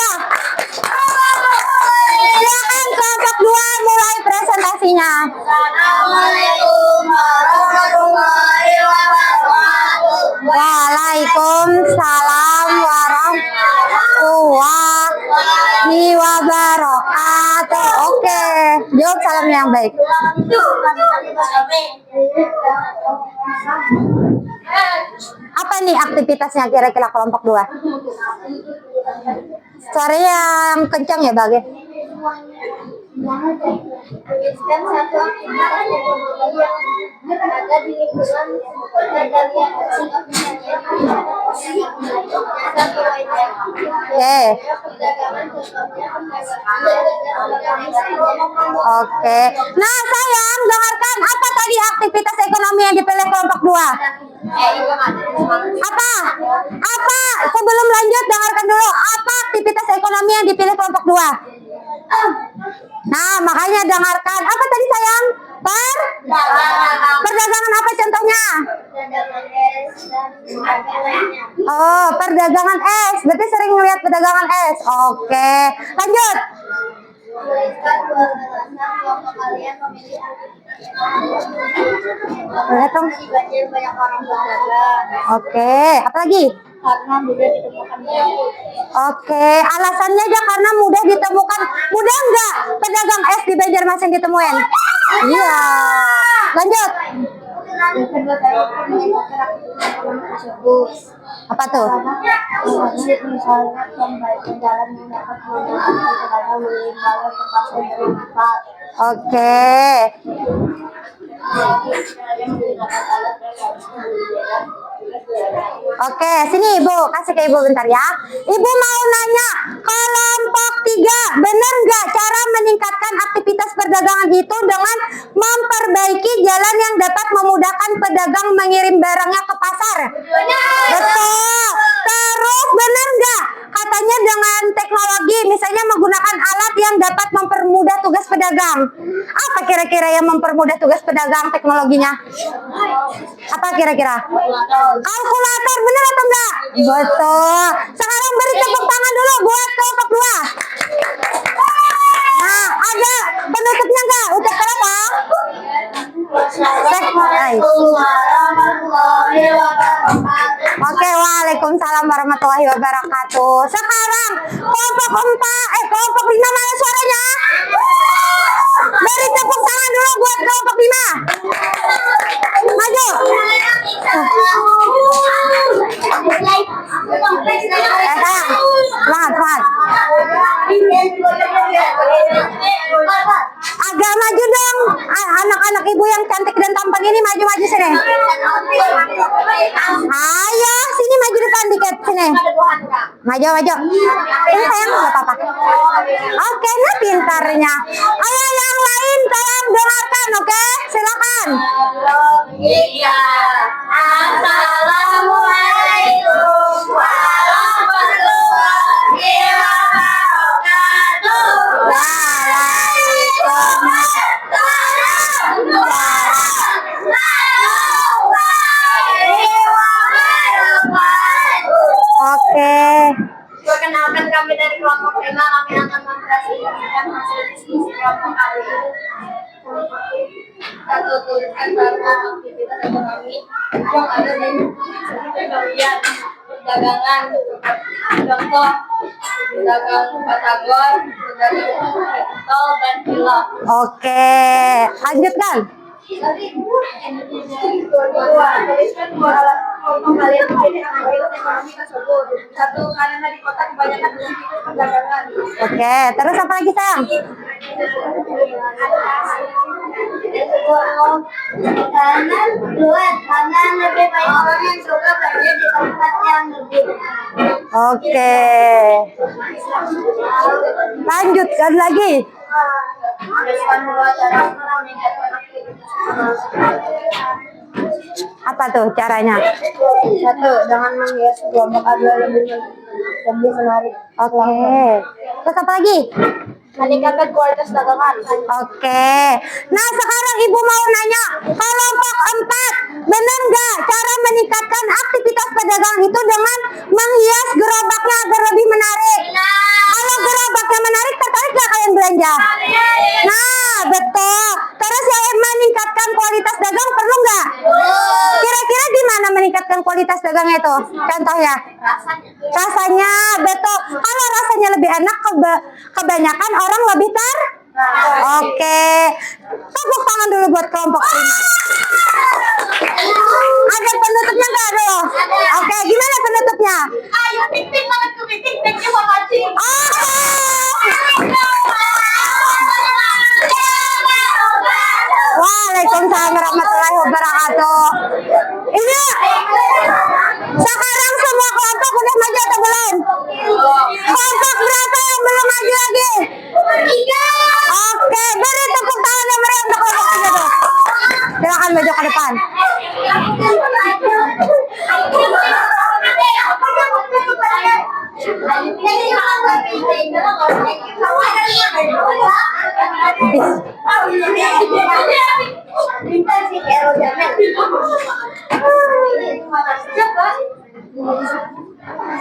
Silakan kelompok 2 mulai presentasinya. Assalamualaikum warahmatullahi wabarakatuh. Waalaikumsalam warahmatullahi wabarakatuh. Oke, jawab salam yang baik. Apa nih aktivitasnya kira-kira kelompok 2? Suara yang kencang ya, Bagi? Tuliskan satu aktivitas teknologi yang ada di lingkungan Oke. Nah, sayang, dengarkan apa tadi aktivitas ekonomi yang dipilih kelompok 2? Apa? Apa? Sebelum lanjut, dengarkan dulu. Apa aktivitas ekonomi yang dipilih kelompok 2? Nah, makanya dengarkan. Apa tadi, sayang? Perdagangan apa contohnya? Oh, perdagangan es. Berarti sering melihat perdagangan es. Oke. Lanjut. Lihat dong. Oke, apa lagi? Karena mudah ditemukan. Oke, alasannya aja karena mudah ditemukan. Mudah enggak pedagang es di Banjarmasin ditemuin? Iya. Lanjut. Apa tuh? Oke. Oke, sini Ibu, kasih ke Ibu bentar ya. Ibu mau nanya, kelompok 3, benar nggak cara meningkatkan aktivitas perdagangan itu dengan memperbaiki jalan yang dapat memudahkan pedagang mengirim barangnya ke pasar? Betul. Terus benar nggak katanya dengan teknologi, misalnya menggunakan alat yang dapat mempermudah tugas pedagang? Apa kira-kira yang mempermudah tugas pedagang teknologinya? Apa kira-kira? Kalkulator, benar atau enggak? Betul. Sekarang beri tepuk tangan dulu buat kelompok 2. Nah, ada penutupnya enggak? Ucapkan apa? Oke, waalaikumsalam warahmatullahi wabarakatuh. Sekarang kelompok 5 mana suaranya? Beri tepuk tangan dulu buat kelompok 5. Maju. Semangat. Agak maju dong. Anak-anak ibu yang cantik dan tampan ini maju-maju sini. Ayo, sini maju depan dikit sini. Maju. Ini sayang nggak apa-apa. Oke, nah pintarnya. Ayo yang lain tolong dengarkan, oke? Silakan. Assalamualaikum warahmatullahi wabarakatuh. Oke. Perkenalkan kami dari kelompok 5, kami akan mempresentasikan hasil diskusi kelompok kali ini. Satu, tuliskan barang aktivitas ekonomi yang ada di bagian perdagangan. Contoh, pedagang batagor, pedagang tol dan film. Oke, lanjutkan. Tuliskan dua alat kelompok kalian menjadi aktivitas ekonomi tersebut. Satu, karena di kota kebanyakan aktivitas perdagangan. Oke, terus apa lagi sayang? Karena lebih baik orang yang suka belanja di tempat yang lebih. Oke. Lanjutkan lagi. Apa tuh caranya? Satu, dengan menghias kelompok agar lebih menarik. Oke. Terus apa lagi? Meningkatkan kualitas dagangan. Oke. Nah, sekarang Ibu mau nanya, kelompok 4, benar nggak cara meningkatkan aktivitas pedagang itu dengan menghias gerobaknya agar lebih menarik? Kalau gerobaknya menarik, tertarik nggak kalian belanja? Nah, betul. Terus yang meningkatkan kualitas dagang perlu nggak? Kira-kira gimana meningkatkan kualitas dagang itu? Contohnya? Rasanya, betul. Kalau rasanya lebih enak, kebanyakan orang lebih Oke. Tepuk tangan dulu buat kelompok 5. Ada penutupnya nggak dulu? Oke, gimana penutupnya? Ayo, tik-tik banget ke tik-tik, terima kasih. depan.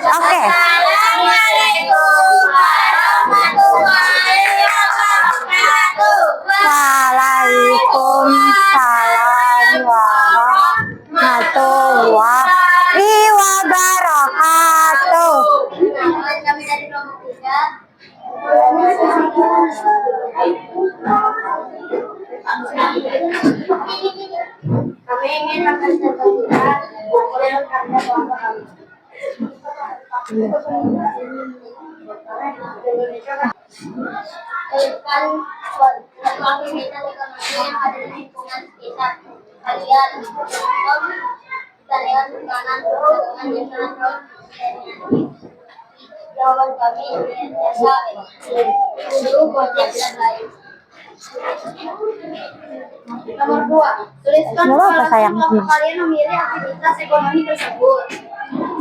Oke. Assalamualaikum warahmatullahi wabarakatuh. Waalaikumsalam warahmatullahi wabarakatuh. Kami dari kelompok 3. Kami ingin mempresentasikan hasil karya kelompok kami. Berikan suatu aktivitas ekonomi yang ada di lingkungan sekitar kalian. Kalian kanan dengan jalan jawaban kami biasa dulu project dan lain. Nomor 2, tuliskan Nomor apa, sayang? kelompok kalian memilih aktivitas ekonomi tersebut.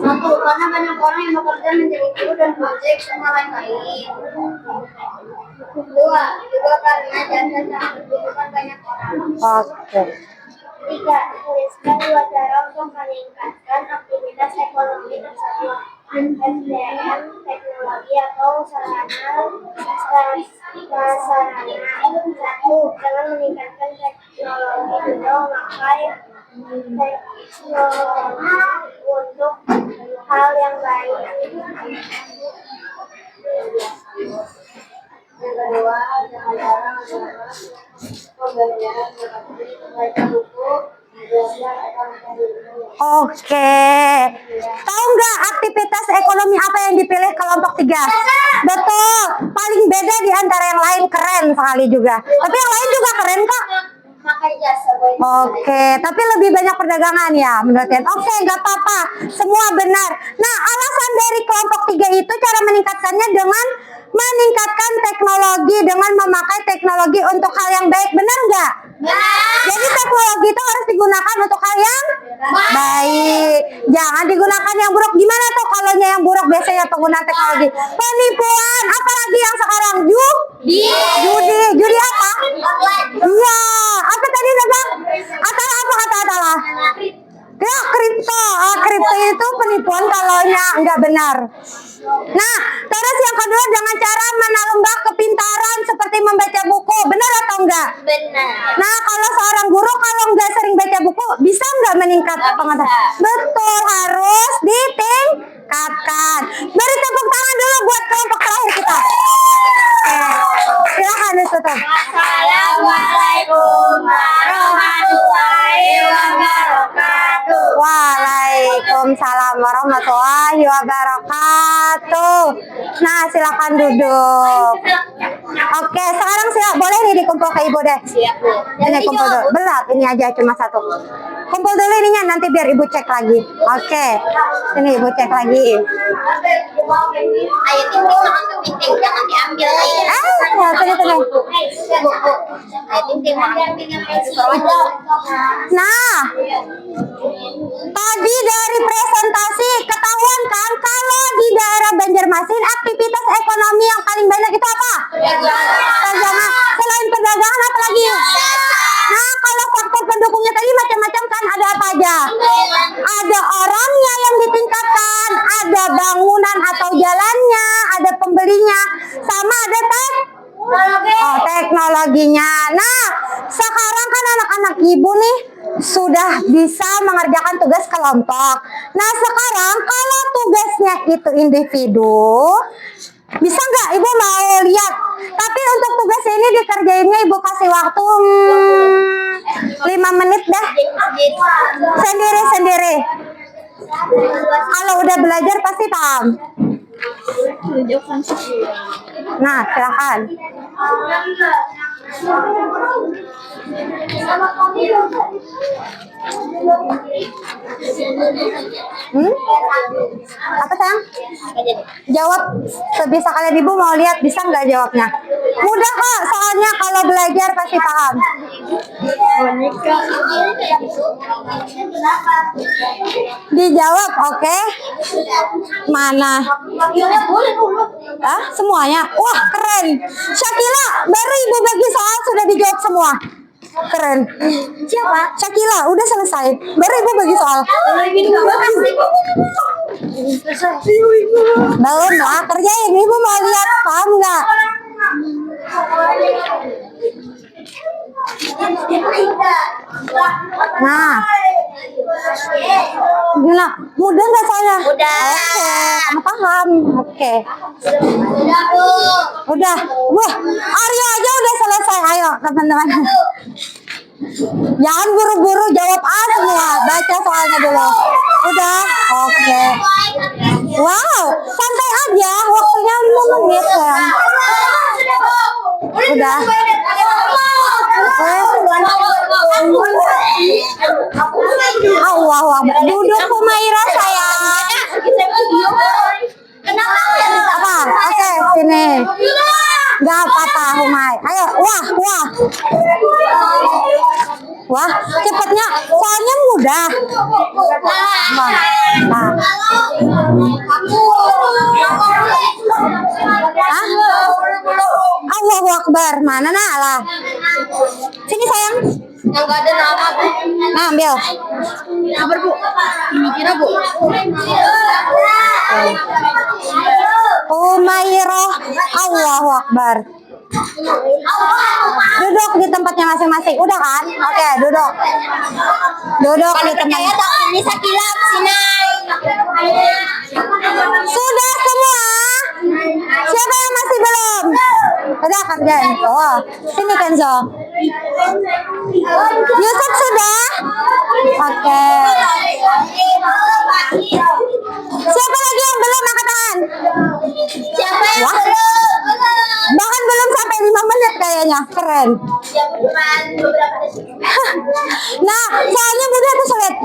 1, karena banyak orang yang bekerja menjadi guru dan project sama lain-lain. 2, juga karena jasa sangat dibutuhkan banyak orang. Oke. 3, tuliskan 2 cara untuk meningkatkan aktivitas ekonomi tersebut. SDM, teknologi atau sarana prasarana. 1, dengan meningkatkan teknologi atau memakai teknologi untuk hal yang baik. Yang kedua, jangan jarang pembelajaran membaca buku, belajar akan mencari ilmu. Oke. Tahu nggak aktivitas ekonomi apa yang dipilih kelompok 3? Betul. Paling beda di antara yang lain, keren sekali juga. Tapi yang lain juga keren kok. Pakai jasa boy. Oke, tapi lebih banyak perdagangan ya menurut Yan. Oke, nggak apa-apa. Semua benar. Nah, alasan dari kelompok 3 itu cara meningkatkannya dengan meningkatkan teknologi, dengan memakai teknologi untuk hal yang baik. Benar nggak? Jadi teknologi itu harus digunakan untuk hal yang baik. Jangan digunakan yang buruk. Gimana tuh kalau yang buruk biasanya penggunaan teknologi? Penipuan, apalagi yang sekarang judi apa? Iya, apa tadi Bang? Atau apa kata Atala? Ya, kripto. Kripto itu penipuan kalau nggak benar. Nah, terus yang kedua, jangan cara menambah kepintaran seperti membaca buku. Benar atau enggak? Benar. Nah, kalau seorang guru kalau nggak sering baca buku, bisa nggak meningkat pengetahuan? Betul, harus ditingkatkan. Beri tepuk tangan dulu buat kelompok terakhir kita. Silahkan ditutup. Assalamualaikum warahmatullahi wabarakatuh. Waalaikumsalam warahmatullahi wabarakatuh. Nah, silakan duduk. Oke, sekarang boleh nih dikumpul ke Ibu deh. Siap, Bu. Ini kumpul dulu. Berat, ini aja cuma 1. Kumpul dulu ininya, nanti biar Ibu cek lagi. Oke, ini Ibu cek lagi. Ayo Tinting makan kepiting, jangan diambil. Ya, tunggu. Ayo Tinting makan kepiting. Nah, tadi dari presentasi ketahuan kan kalau di daerah Banjarmasin aktivitas ekonomi yang paling banyak itu apa? Perdagangan. Selain perdagangan apa lagi? Nah, kalau faktor pendukungnya tadi macam-macam kan, ada apa aja? Ada orangnya yang ditingkatkan, ada bangunan atau jalannya, ada pembelinya, sama ada teknologinya. Nah, sekarang kan anak-anak Ibu nih sudah bisa mengerjakan tugas kelompok. Nah, sekarang kalau tugasnya itu individu, bisa nggak Ibu mau lihat? Tapi untuk tugas ini dikerjainnya Ibu kasih waktu 5 menit dah. Sendiri-sendiri. Kalau udah belajar pasti paham. Nah, silakan. Apa sayang? Jawab sebisa kalian Ibu mau lihat, bisa nggak jawabnya? Mudah kok, soalnya kalau belajar pasti paham. Dijawab, oke? Mana? Semuanya? Wah, keren. Syakila, baru ibu bagi soal sudah dijawab semua. Keren. Siapa? Syakila, udah selesai. Baru ibu bagi soal. Belum lah, kerjain. Ibu mau lihat, paham nggak? Nah, gila, mudah nggak soalnya? Mudah. Oke, kamu paham. Oke, udah. Wah, Aryo aja udah selesai. Ayo, teman-teman. Jangan buru-buru jawab A semua. Baca soalnya dulu. Udah, oke. Wow, santai aja. Waktunya 5 menit ya. Udah. Allah, duduk Humaira sayang. Apa? Oke, sini. Gak apa-apa Humay. Ayo, wah, cepatnya. Soalnya mudah. Nah. Allahu Akbar. Mana lah? Sini sayang. Yang gak ada nama, Bu. Nah, ambil. Sabar, Bu. Ini kira, Bu. Humairah. Allahu Akbar. Duduk di tempatnya masing-masing. Udah kan? Oke, duduk. Duduk di tempatnya. Ini Sakila, Sinai. Sudah semua? Siapa yang masih belum? Udah kerjain. Oh, sini Kenzo. Yusuf sudah? Oke. Siapa lagi yang belum angkat tangan? Siapa yang Wah. belum? Bahkan belum sampai 5 menit kayaknya. Keren. Ya, cuman beberapa detik. Nah, soalnya mudah atau sulit?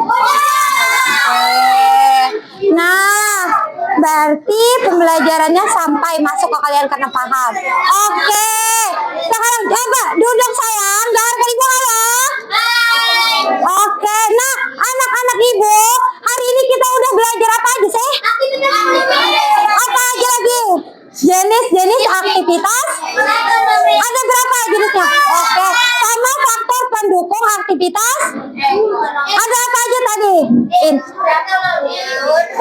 Nah, berarti pembelajarannya sampai masuk ke kalian karena paham. Oke. Sekarang coba duduk sayang. Dengarkan ibu halo. Oke. Nah, anak-anak ibu, hari ini kita udah belajar apa aja sih? Apa aja lagi? Jenis-jenis aktivitas. Ada berapa jenisnya? Oke. Sama faktor pendukung aktivitas. Ada apa aja tadi?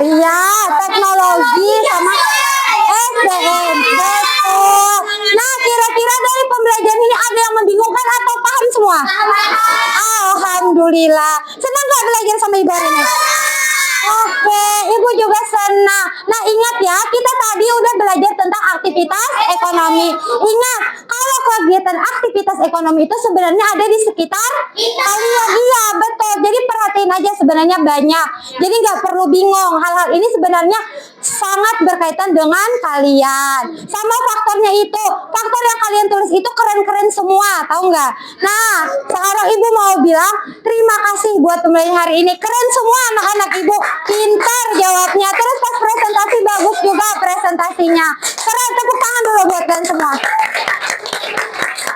Iya, teknologi sama SDM. Betul. Nah, kira-kira dari pembelajaran ini ada yang membingungkan atau paham semua? Alhamdulillah. Senang gak belajar sama ibu hari ini? Oke, ibu juga senang. Nah, ingat ya, kita tadi udah belajar tentang aktivitas ekonomi. Ingat, kalau kegiatan aktivitas ekonomi itu sebenarnya ada di sekitar kalian. Iya, betul. Jadi perhatiin aja, sebenarnya banyak. Jadi nggak perlu bingung. Hal-hal ini sebenarnya sangat berkaitan dengan kalian. Sama faktornya itu, faktor yang kalian tulis itu keren-keren semua, tahu nggak? Nah, sekarang ibu mau bilang terima kasih buat pembelajaran hari ini. Keren semua anak-anak ibu, pintar jawabnya. Terus pas presentasi bagus juga presentasinya. Keren, tepuk tangan dulu buat kalian semua.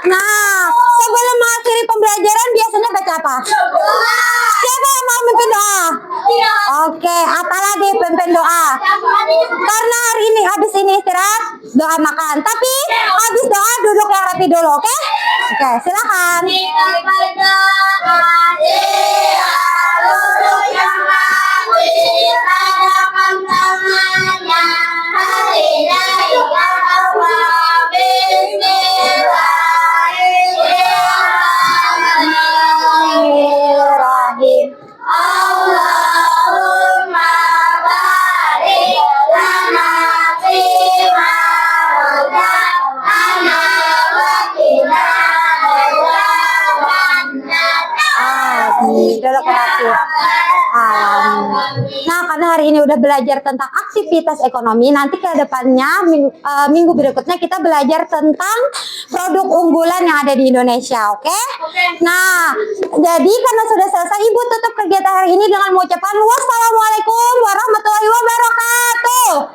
Nah, sebelum mengakhiri pembelajaran biasanya baca apa? Siapa yang mau memimpin doa? Oke, apalagi pimpin doa? Karena hari ini habis ini istirahat, doa makan. Tapi habis doa duduk yang rapi dulu, oke? Oke, silakan. Bismillahirrahmanirrahim. Allahumma barik lana fima razaqtana wa qina adzabannar. Duduk rapi. Nah, karena hari ini udah belajar tentang aktivitas ekonomi, nanti ke depannya minggu berikutnya kita belajar tentang produk unggulan yang ada di Indonesia, oke? Nah, jadi karena sudah selesai, ibu tutup kegiatan hari ini dengan mengucapkan wassalamualaikum warahmatullahi wabarakatuh.